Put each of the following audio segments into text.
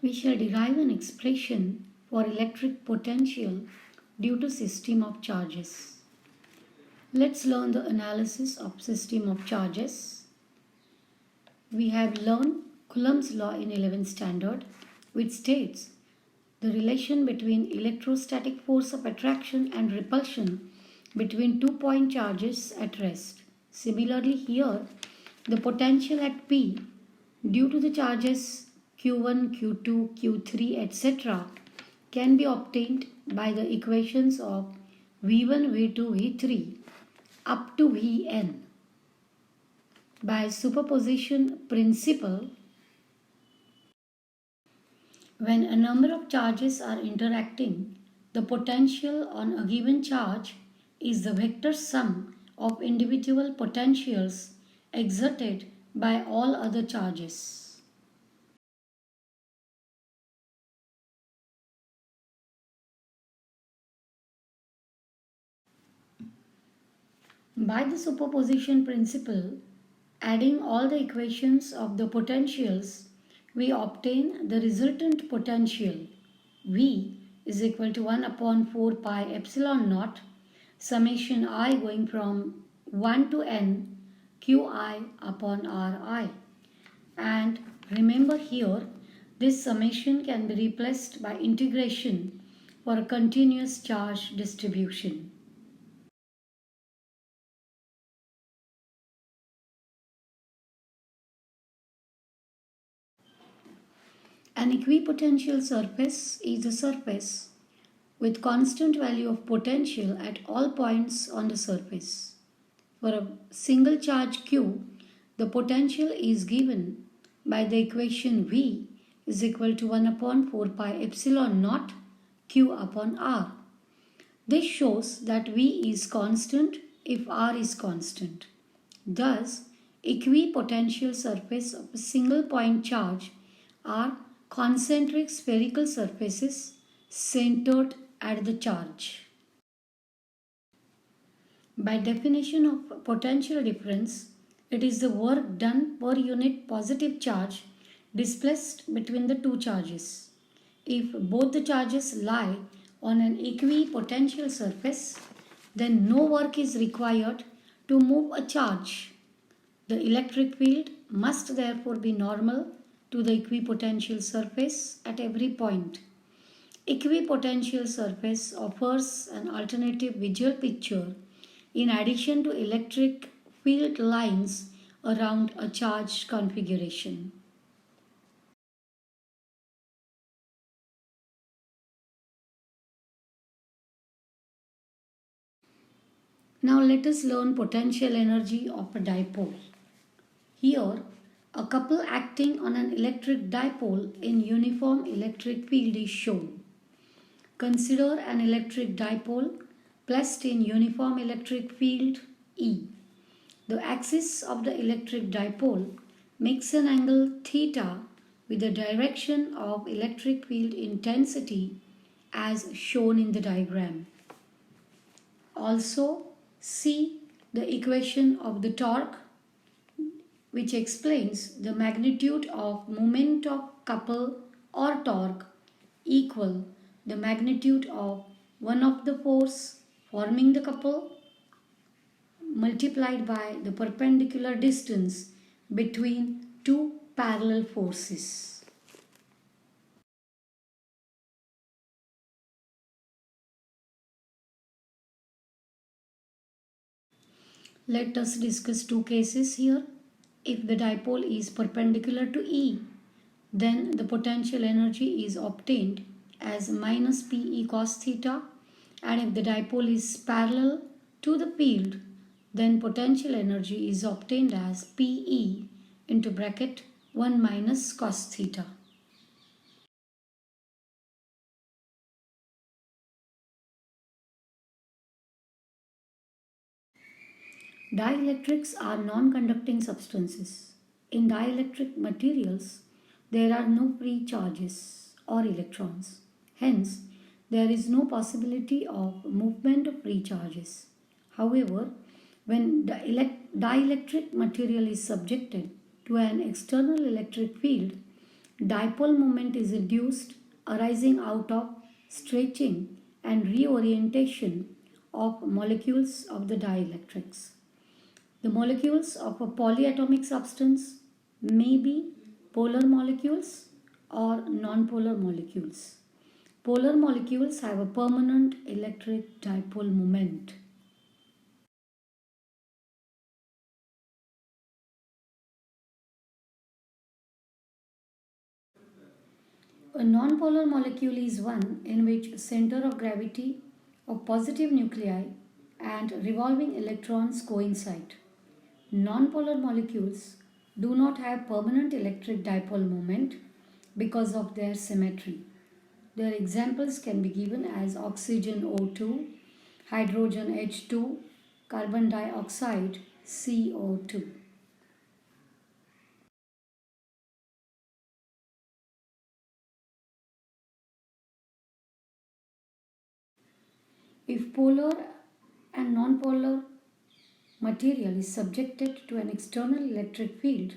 We shall derive an expression for electric potential due to system of charges. Let's learn the analysis of system of charges. We have learned Coulomb's law in 11th standard, which states the relation between electrostatic force of attraction and repulsion between 2-point charges at rest. Similarly here, the potential at P due to the charges Q1, Q2, Q3, etc. can be obtained by the equations of V1, V2, V3 up to Vn. By superposition principle, when a number of charges are interacting, the potential on a given charge is the vector sum of individual potentials exerted by all other charges. By the superposition principle, adding all the equations of the potentials, we obtain the resultant potential V is equal to 1 upon 4 pi epsilon naught summation I going from 1 to n Qi upon Ri. And remember here, this summation can be replaced by integration for a continuous charge distribution. An equipotential surface is a surface with constant value of potential at all points on the surface. For a single charge Q, the potential is given by the equation V is equal to 1 upon 4 pi epsilon naught Q upon R. This shows that V is constant if R is constant. Thus, equipotential surface of a single point charge are concentric spherical surfaces centered at the charge. By definition of potential difference, it is the work done per unit positive charge displaced between the two charges. If both the charges lie on an equipotential surface, then no work is required to move a charge. The electric field must therefore be normal to the equipotential surface at every point. Equipotential surface offers an alternative visual picture in addition to electric field lines around a charged configuration. Now let us learn potential energy of a dipole. Here, a couple acting on an electric dipole in uniform electric field is shown. Consider an electric dipole placed in uniform electric field E. The axis of the electric dipole makes an angle theta with the direction of electric field intensity as shown in the diagram. Also, see the equation of the torque, which explains the magnitude of moment of couple or torque equal the magnitude of one of the force forming the couple multiplied by the perpendicular distance between two parallel forces. Let us discuss two cases here. If the dipole is perpendicular to E, then the potential energy is obtained as minus Pe cos theta, and if the dipole is parallel to the field, then potential energy is obtained as Pe into bracket 1 minus cos theta. Dielectrics are non-conducting substances. In dielectric materials, there are no free charges or electrons. Hence, there is no possibility of movement of free charges. However, when the dielectric material is subjected to an external electric field, dipole moment is induced arising out of stretching and reorientation of molecules of the dielectrics. The molecules of a polyatomic substance may be polar molecules or nonpolar molecules. Polar molecules have a permanent electric dipole moment. A nonpolar molecule is one in which center of gravity of positive nuclei and revolving electrons coincide. Nonpolar molecules do not have permanent electric dipole moment because of their symmetry. Their examples can be given as oxygen O2, hydrogen H2, carbon dioxide CO2. If polar and nonpolar material is subjected to an external electric field,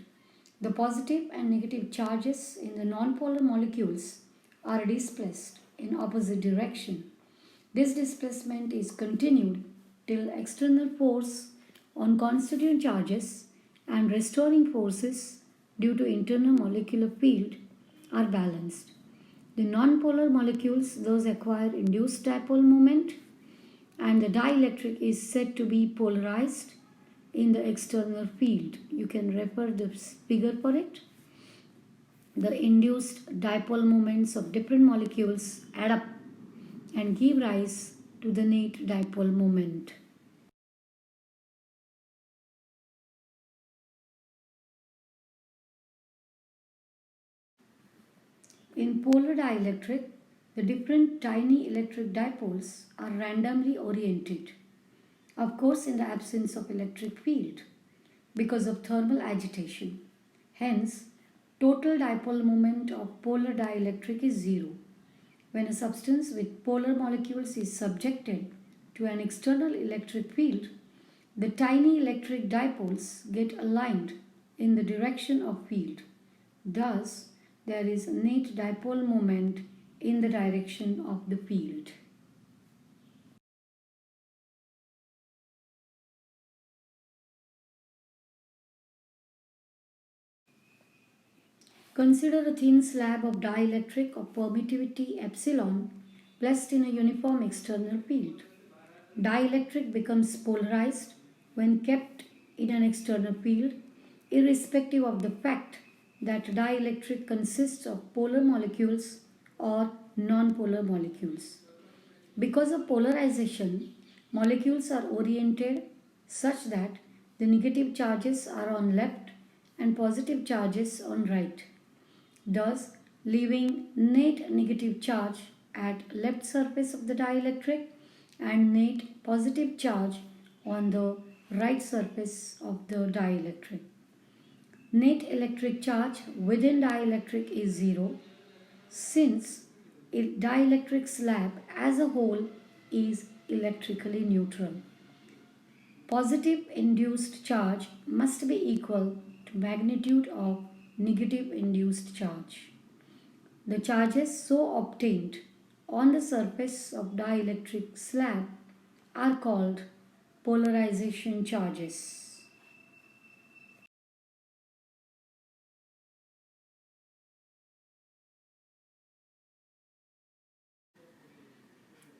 the positive and negative charges in the nonpolar molecules are displaced in opposite direction. This displacement is continued till external force on constituent charges and restoring forces due to internal molecular field are balanced. The nonpolar molecules thus acquire induced dipole moment and the dielectric is said to be polarized in the external field. You can refer the figure for it. The induced dipole moments of different molecules add up and give rise to the net dipole moment. In polar dielectric, the different tiny electric dipoles are randomly oriented, of course in the absence of electric field, because of thermal agitation. Hence, total dipole moment of polar dielectric is zero. When a substance with polar molecules is subjected to an external electric field, the tiny electric dipoles get aligned in the direction of field. Thus, there is a net dipole moment in the direction of the field. Consider a thin slab of dielectric of permittivity epsilon placed in a uniform external field. Dielectric becomes polarized when kept in an external field, irrespective of the fact that dielectric consists of polar molecules or nonpolar molecules. Because of polarization, molecules are oriented such that the negative charges are on left and positive charges on right, thus leaving net negative charge at left surface of the dielectric and net positive charge on the right surface of the dielectric. Net electric charge within dielectric is zero since dielectric slab as a whole is electrically neutral. Positive induced charge must be equal to magnitude of negative induced charge. The charges so obtained on the surface of dielectric slab are called polarization charges.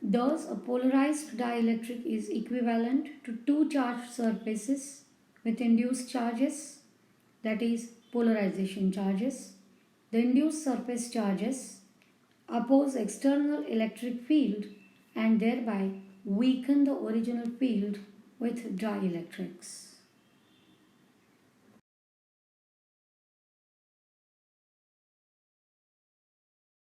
Thus, a polarized dielectric is equivalent to two charged surfaces with induced charges, that is, polarization charges. The induced surface charges oppose external electric field and thereby weaken the original field with dielectrics.